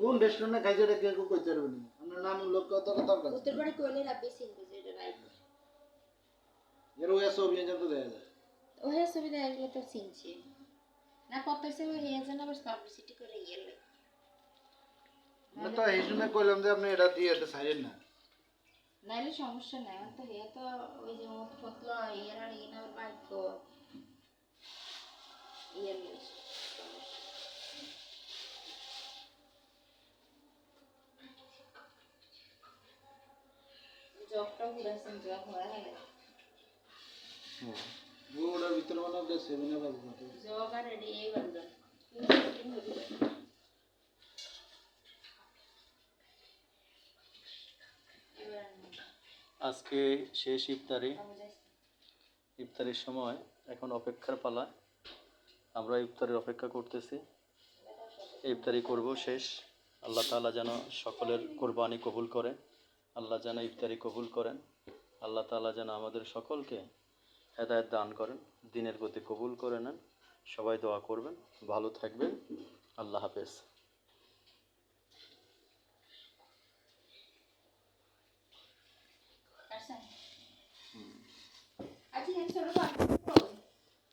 কোন রেস্টুরেন্টে খাইছে এটা কেউ কইতে পারবে না। আপনার নাম লোক কত কথা বলছে। উত্তরপাড়া কইলে রাব্বি চিনবে যে এটা রাইট। এর ওই ছবি যেন দেয়া যায়। ওহে সুবিধা এগুলো তো চিনছি না কত হইছে ওই হেয়া যেন আবার পাবলিসিটি করে গেলে না তো এই জন্য কইলাম যে আপনি এটা দিয়ে এটা ছাইরেন না। নাইলে সমস্যা নাই আমার তো হেয়া তো ওই যে মত পত্র ইয়ের আর ইনার ভাগ্য ইয়ের লিস্ট জবটা ঘুরাইছেন জব হয়ে গেলে ওটার ভিতরে মানে ওটা সেভেনে বাজবে। জব আর রেডি এই বান্দা আজকে শেষ ইফতারির সময় এখন অপেক্ষার পালা। আমরা ইফতারের অপেক্ষা করতেছি, ইফতারি করব শেষ। আল্লাহ তাআলা যেন সকলের কোরবানি কবুল করেন, আল্লাহ যেন ইফতারি কবুল করেন, আল্লাহ তাআলা যেন আমাদের সকলকে হেদায়েত দান করেন, দ্বীনের প্রতি কবুল করে নেন। সবাই দোয়া করবেন, ভালো থাকবেন। আল্লাহ হাফেজ। আসেন